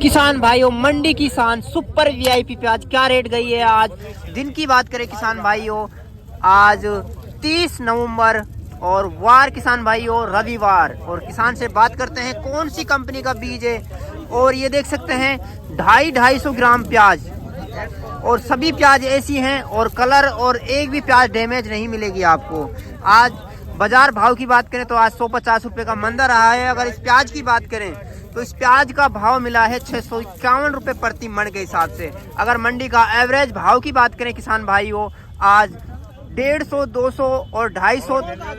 किसान भाइयों, मंडी की शान सुपर वीआईपी प्याज क्या रेट गई है आज। दिन की बात करें किसान भाइयों, आज 30 नवंबर और वार किसान भाइयों रविवार। और किसान से बात करते हैं कौन सी कंपनी का बीज है। और ये देख सकते हैं 250 ग्राम प्याज, और सभी प्याज ऐसी हैं और कलर और एक भी प्याज डैमेज नहीं मिलेगी आपको। आज बाजार भाव की बात करें तो आज 150 रुपये का मंदा रहा है। अगर इस प्याज की बात करें तो इस प्याज का भाव मिला है 651 रुपये प्रति मन के हिसाब से। अगर मंडी का एवरेज भाव की बात करें किसान भाइयों, आज 150, 200 और 250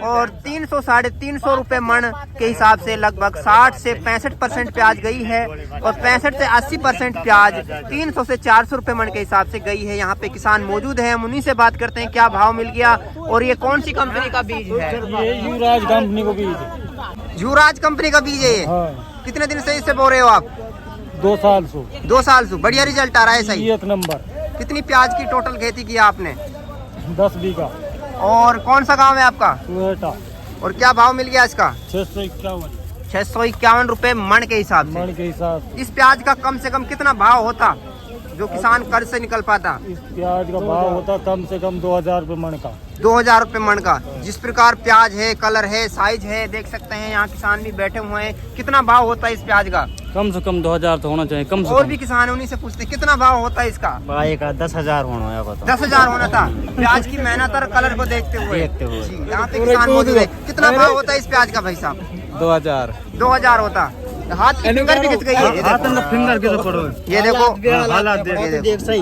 और 300, 350 रुपये मन के हिसाब से लगभग 60 से 65% प्याज गई है। और 65 से 80% प्याज 300 से 400 रुपये मन के हिसाब से गई है। यहाँ पे किसान मौजूद है, हम उन्हीं से बात करते हैं क्या भाव मिल गया। और ये कौन सी कंपनी का बीज है? ये युवराज कंपनी का बीज है। युवराज कंपनी का बीज है ये। हाँ। कितने दिन से इससे बो रहे हो आप? 2 साल से। 2 साल से बढ़िया रिजल्ट आ रहा है। सही। 1 नंबर। कितनी प्याज की टोटल खेती की आपने? 10 बीघा। और कौन सा गांव है आपका? सुहेटा। और क्या भाव मिल गया इसका? 651 रुपए मन के हिसाब से। मन के हिसाब से। इस प्याज का कम से कम कितना भाव होता जो किसान कर्ज से निकल पाता? इस प्याज का भाव होता कम से कम 2000 रुपये मन का। 2000 रुपये मन का। जिस प्रकार प्याज है, कलर है, साइज है, देख सकते हैं यहाँ किसान भी बैठे हुए हैं। कितना भाव होता है इस प्याज का? कम से कम 2000 तो होना चाहिए। कम से और भी किसान है, उन्हीं से पूछते हैं कितना भाव होता है इसका? भाई का 10,000 होना है। 10,000 होना था। प्याज की मेहनत और कलर को देखते हुए। जी, यहाँ पे किसान मौजूद है। कितना भाव होता है इस प्याज का भाई साहब? 2000 होता। हाथ की फिंगर भी खिंच गई है। फिंगर के तो पड़ो। ये देखो हालत देख सही।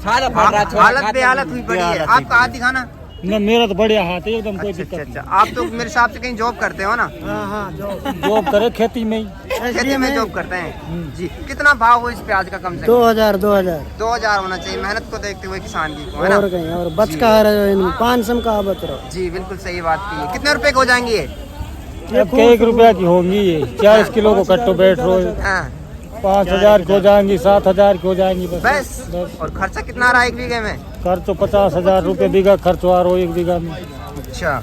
हालत बेहालत हुई पड़ी है। आपका हाथ दिखाना। ना मेरा तो बढ़िया हाथ है एकदम, कोई अच्छा, दिक्कत अच्छा। आप तो मेरे हिसाब से कहीं जॉब करते हो ना? जॉब करे खेती में ही। खेती में जॉब करते हैं जी। कितना भाव हो इस प्याज का? कम से कम 2000 होना चाहिए, मेहनत को देखते हुए किसान की को, है ना? और बच का 500 का बच रहा। जी बिल्कुल सही बात की। कितने रुपए के हो जाएंगे ये? 1 रुपया की होंगी ये। 40 किलो को कट्टो बैठ रो। 5000 की हो जाएंगी, 7000 की हो जाएंगी बस। और खर्चा कितना रहा 1 बीघे में? खर्च तो 50,000 रुपये बीघा खर्च आ रहा 1 बीघा में। अच्छा,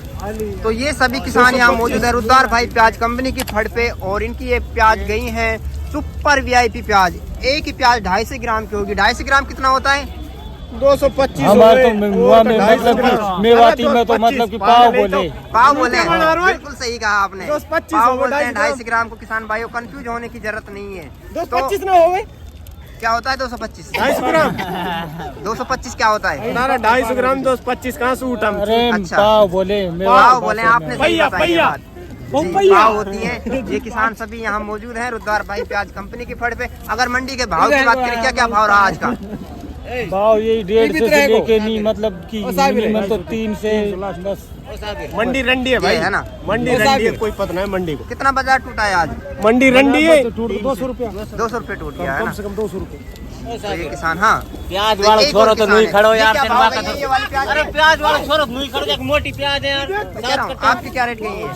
तो ये सभी किसान यहाँ मौजूद है रुद्धार भाई प्याज कंपनी की फड़ पे। और इनकी ये प्याज गई है सुपर वीआईपी प्याज। एक ही प्याज 250 ग्राम की होगी। 250 ग्राम कितना होता है? 225। हमारे तो मतलब मेवाती में तो मतलब कि पाव बोले। बिल्कुल सही कहा आपने। पाव बोलते हैं 250 ग्राम को। किसान भाइयों कंफ्यूज होने की जरूरत नहीं है। 225 ना हो गए। क्या होता है 225? 250 ग्राम। 225 क्या होता है? 250 ग्राम 225 कहाँ से उठा? अच्छा, पाव बोले। पाव बोले आपने। सही भैया, बताया भैया। बात। जी, पाव होती है। ये किसान सभी यहाँ मौजूद हैं रुद्धार भाई प्याज कंपनी की फड़ पे। अगर मंडी के भाव की बात करें, क्या क्या भाव रहा आज का? भाव यही 150 से लेके नहीं, मतलब कि मिनिमम तो 3 से बस। मंडी रंडी है भाई, है ना? मंडी रंडी है, कोई पता नहीं मंडी को। कितना बाजार टूटा है आज? मंडी रंडी है। 200 रुपया। 200 रुपये टूट गया है कम ना? से कम 200 रुपये। तो ये किसान, हाँ प्याज वाला छोरो तो नहीं खड़ो यार। अरे प्याज वाला छोरो नहीं खड़ो, एक मोटी प्याज है यार। आपकी क्या रेट गई है?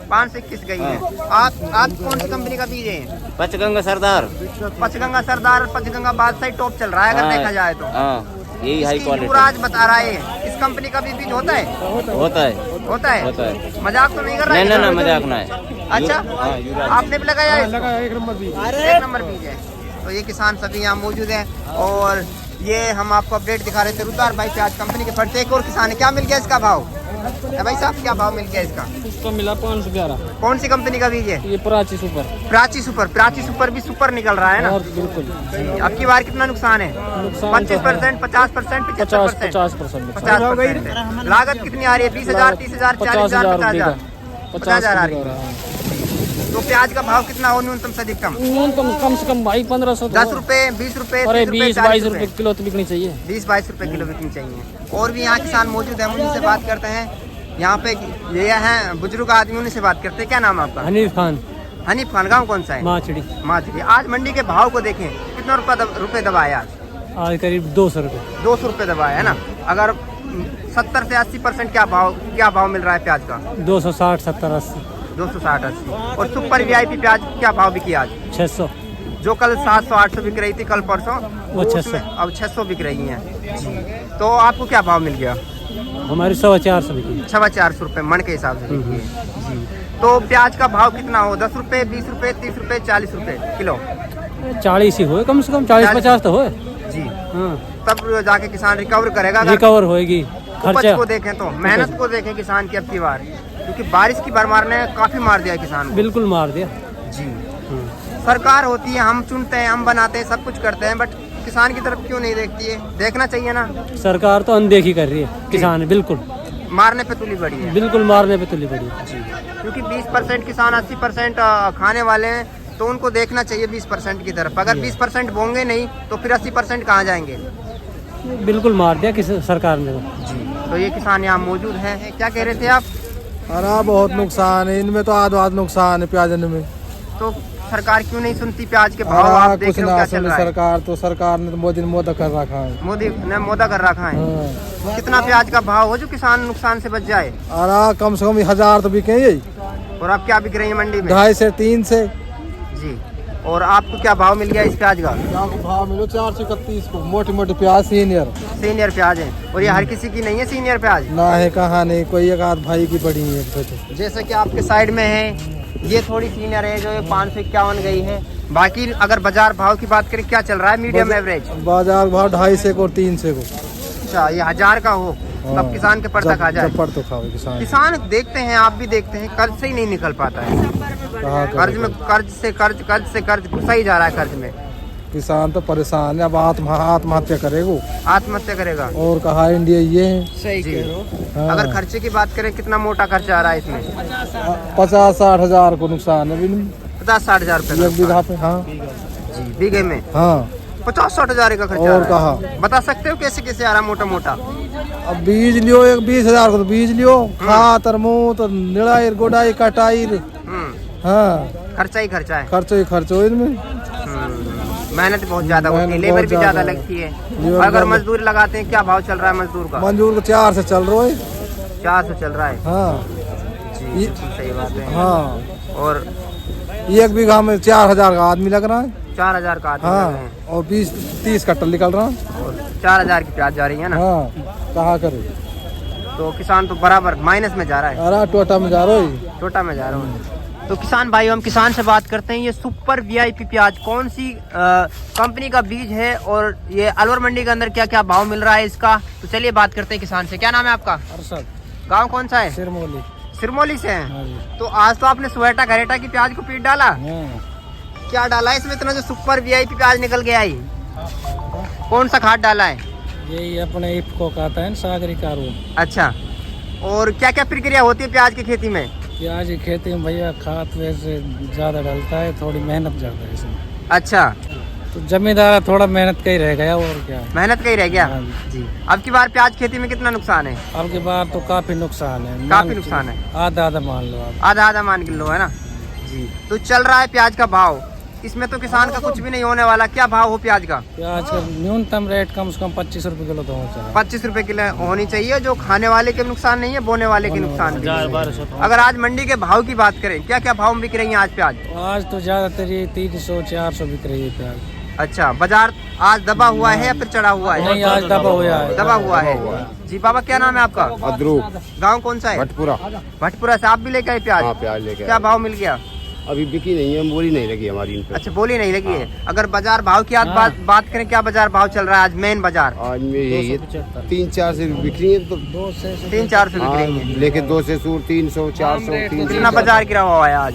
521 गई है। आप कौन सी कंपनी का बीज है? पचगंगा सरदार। पचगंगा सरदार, पचगंगा बादशाही टॉप चल रहा है अगर देखा जाए तो। यही हाई क्वालिटी। युवराज बता रहा है। इस कंपनी का भी बीज होता है? होता है। मजाक तो नहीं कर रहा है? नहीं, मजाक ना है। अच्छा, आपने भी लगाया है? लगा 1 नंबर बीज। 1 नंबर बीज है। तो ये किसान सभी यहाँ मौजूद हैं। और ये हम आपको अपडेट दिखा रहे थे रुद्धार भाई प्याज कंपनी के फड़ से। एक और किसान है, क्या मिल गया इसका भाव? भाई साहब क्या भाव मिल गया इसका? इसको मिला 511। कौन सी कंपनी का बीज है? ये प्राची सुपर। प्राची सुपर भी सुपर निकल रहा है ना? बिल्कुल। अब की बार कितना नुकसान है? 25%, 50%, 50%। 50%। लागत कितनी आ रही है? 20,000, 30,000, 40,000, 50,000? 50,000 आ रही है। तो प्याज का भाव कितना हो न्यूनतम से अधिकतम? न्यूनतम कम से कम भाई 1500। 10 रुपए, 20 रुपए, अरे 30 रुपए, 20-22 रुपए किलो तो बिकनी चाहिए। 20-22 रुपए किलो बिकनी चाहिए। और भी यहाँ किसान मौजूद है, उन्हीं से बात करते हैं। यहाँ पे ये हैं बुजुर्ग आदमी, उन्हीं से बात करते हैं। क्या नाम है आपका? हनीफ खान। गाँव कौन सा है? माचड़ी। आज मंडी के भाव को देखें, कितना रुपए दबाए आज? करीब 200 रुपये। 200 रुपए दबाए है ना? अगर 70 से 80% क्या भाव मिल रहा है प्याज का? 260, 70, 80। 260, 80। और सुपर वीआईपी प्याज क्या भाव बिकी आज? 600। जो कल 700, 800 बिक रही थी कल परसों, वो 600। अब 600 बिक रही है जी। तो आपको क्या भाव मिल गया? हमारी 450 बिकी। 450 रुपये मन के हिसाब से बिकी है जी। तो प्याज का भाव कितना हो? 10 रुपए, 20 रुपए, 30 रुपए, 40 रुपए किलो? 40 ही हो, कम से कम 40-50 तो हो जी। हाँ। तब जाके किसान रिकवर करेगा। अगर रिकवर होएगी। उपज खर्चा को देखें तो मेहनत को देखें किसान की अब की बार, क्योंकि बारिश की भरमार ने काफी मार दिया किसान को। बिल्कुल मार दिया जी। सरकार होती है, हम चुनते हैं, हम बनाते हैं, सब कुछ करते हैं, बट किसान की तरफ क्यों नहीं देखती है? देखना चाहिए ना। सरकार तो अनदेखी कर रही है किसान, बिल्कुल मारने पे तुली बड़ी है। बिल्कुल मारने पे तुली पड़ी है। क्योंकि 20% किसान 80% खाने वाले हैं, तो उनको देखना चाहिए 20% की तरफ। अगर 20% बोंगे नहीं तो फिर 80% कहाँ जाएंगे? बिल्कुल मार दिया किस सरकार ने। तो ये किसान यहाँ मौजूद है। क्या कह रहे थे आप? अरे बहुत नुकसान है इनमें, तो आध नुकसान है प्याजन में। तो सरकार क्यों नहीं सुनती? प्याज के भाव अरे आप देख कुछ रहे हो ना क्या चल सुने रहा है? सरकार ने तो मोदी ने मोदा कर रखा है। मोदी ने मोदा कर रखा है। हाँ। कितना प्याज का भाव हो जो किसान नुकसान से बच जाए? अरे कम से कम 1000 तो बिके यही, और आप क्या बिक रही है मंडी में? 2.5 से 3 से। जी। और आपको क्या भाव मिल गया इस प्याज का? भाव मिलो 431 को। मोटी मोटी प्याज सीनियर प्याज है। और ये हर किसी की नहीं है सीनियर प्याज? ना है, कहाँ नहीं, कोई एक आध भाई की पड़ी है। जैसे कि आपके साइड में है, ये थोड़ी सीनियर है जो 551 गई है। बाकी अगर बाजार भाव की बात करें, क्या चल रहा है मीडियम एवरेज? बाजार भाव 250 को और 300 को। अच्छा, ये 1000 का हो तब किसान के पड़ तक आ जाए। पड़ तो खाओ किसान। किसान देखते हैं, आप भी देखते हैं, कर्ज से ही नहीं निकल पाता है। कर्ज में कर्ज से कर्ज घुसा ही जा रहा है कर्ज में। किसान तो परेशान है, अब आत्महत्या करेगा। आत्महत्या करेगा। और कहा इंडिया ये है। सही कह रहे हो। हाँ। अगर खर्चे की बात करें, कितना मोटा खर्चा आ रहा है इसमें? 50-60 हजार को नुकसान है 50-60 हजार रुपए एक बीघा पे। हाँ जी, बीघे में हाँ 50-60 हजार का खर्चा। और कहा बता सकते हो कैसे कैसे आ रहा मोटा मोटा? अब बीज लियो, एक 20 हजार को तो बीज लियो, खातर मुँह तो निड़ाई गोडाई कटाई। हाँ, खर्चा ही खर्चा है। खर्चो इनमें। मेहनत बहुत ज्यादा होती है, लेबर भी ज्यादा लगती है। अगर मजदूर लगाते हैं, क्या भाव चल रहा है मजदूर का? मजदूर को 4 से चल रहा है। 400 चल रहा है। हाँ जी, सही बात है। हाँ, और एक बीघा में 4000 का आदमी लग रहा है। 4000 का आदमी लग रहे हैं। हाँ, और 20-30 कट्टल निकल रहा है। और 4000 की प्याज जा रही है ना? हाँ, कहा करे। तो किसान तो बराबर माइनस में जा रहा है। अरे टोटा में जा रहा है। छोटा में जा रहा हूँ। तो किसान भाई, हम किसान से बात करते हैं। ये सुपर वीआईपी प्याज कौन सी कंपनी का बीज है और ये अलवर मंडी के अंदर क्या क्या भाव मिल रहा है इसका? तो चलिए बात करते हैं किसान से। क्या नाम है आपका? अरशद। गांव कौन सा है? सिरमौली। सिरमौली से हैं। हाँ जी। तो आज तो आपने स्वेटा घरेटा की प्याज को पीट डाला। हाँ। क्या डाला है इसमें इतना जो सुपर वीआईपी प्याज निकल गया है? कौन सा खाद डाला है? यही अपने इफ्को का आता है सागरी कार्बन। अच्छा, और क्या क्या प्रक्रिया होती है प्याज की खेती में? प्याज की खेती में भैया खाद वैसे ज्यादा डलता है, थोड़ी मेहनत ज्यादा है इसमें। अच्छा, तो जमींदार थोड़ा मेहनत का ही रह गया और क्या। मेहनत का ही रह गया। हाँ जी। अब की बार प्याज खेती में कितना नुकसान है? अब की बार तो काफी नुकसान है। काफी नुकसान है। आधा मान लो आप। आधा मान के लो, है ना जी। तो चल रहा है प्याज का भाव, इसमें तो किसान का कुछ भी नहीं होने वाला। क्या भाव हो प्याज का? प्याज का न्यूनतम रेट कम से कम 25 रुपए किलो तो हो चाहिए। 25 रुपए किलो होनी चाहिए, जो खाने वाले के नुकसान नहीं है, बोने वाले के नुकसान भी है। अगर आज मंडी के भाव की बात करें, क्या क्या भाव बिक रही है आज प्याज? आज तो ज्यादातर ये 300-400 बिक रही है प्याज। अच्छा, बाजार आज दबा हुआ है या फिर चढ़ा हुआ है? नहीं, आज दबा हुआ है। दबा हुआ है जी। बाबा, क्या नाम है आपका? अद्रू। गाँव कौन सा है? भटपुरा। भटपुरा से आप भी लेके आए प्याज? हाँ, प्याज लेके क्या भाव मिल गया? अभी बिकी नहीं है, बोली नहीं लगी हमारी इन पे। अच्छा, बोली नहीं लगी है। अगर बाजार भाव की आज बात करें, क्या बाजार भाव चल रहा है आज मेन बाजार? आज में ये 3-4 से बिक रही है, तो 3-4 से बिक रही है। लेके 2 से सूर 300-400 कितना बाजार गिरा हुआ है आज?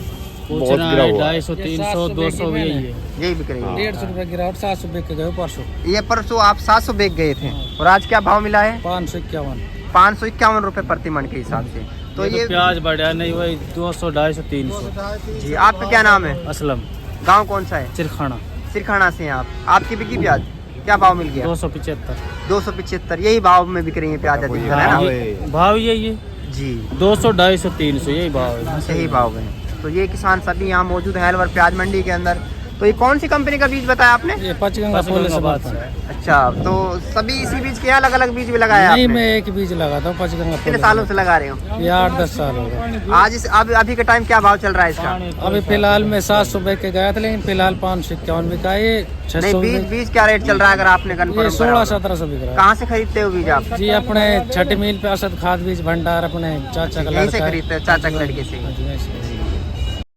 बहुत गिरा हुआ। 250-300-200 भी यही है। यही बिक रही है। 150 रुपए गिरा और 700 बिक के गए परसों। ये परसों आप 700 बेच गए थे, और आज क्या भाव मिला है? 551। 551 रुपए प्रति मन के हिसाब से। तो ये प्याज बढ़ा नहीं, वही 200, 250, 300। जी। आपका क्या नाम है? असलम। गांव कौन सा है? चिरखाना। सिरखाना से हैं आप। आपकी बिकी प्याज? क्या भाव मिल गया? 275। 275 यही भाव में बिक रही है प्याज अधिकतर, है ना भाव यही है जी। 200, 250, 300 यही भाव है। यही भाव है। तो ये किसान सभी यहाँ मौजूद है अलवर प्याज मंडी के अंदर। तो ये कौन सी कंपनी का बीज बताया आपने? ये पचगंगा फूल से बात है। अच्छा, तो सभी इसी बीज के अलग अलग बीज भी लगाया नहीं, आपने? मैं एक बीज लगाता हूँ पचगंगा। कितने सालों से लगा रहे हो? ये 8-10 साल हो गए। आज इस अभी के टाइम क्या भाव चल रहा है इसका? अभी फिलहाल में 700 रुपए के गया था, लेकिन फिलहाल 551 बिका। ये नहीं, 600 बीज क्या रेट चल रहा है अगर आपने कंफर्म? 1600-1700 बिक रहा है। कहाँ से खरीदते हो बीज आप? जी, अपने छठी मील पे असद खाद बीज भंडार अपने चाचा का यहीं से लड़का है। खरीदते हो? चाचा के लड़के से? हाँ जी, ऐसे।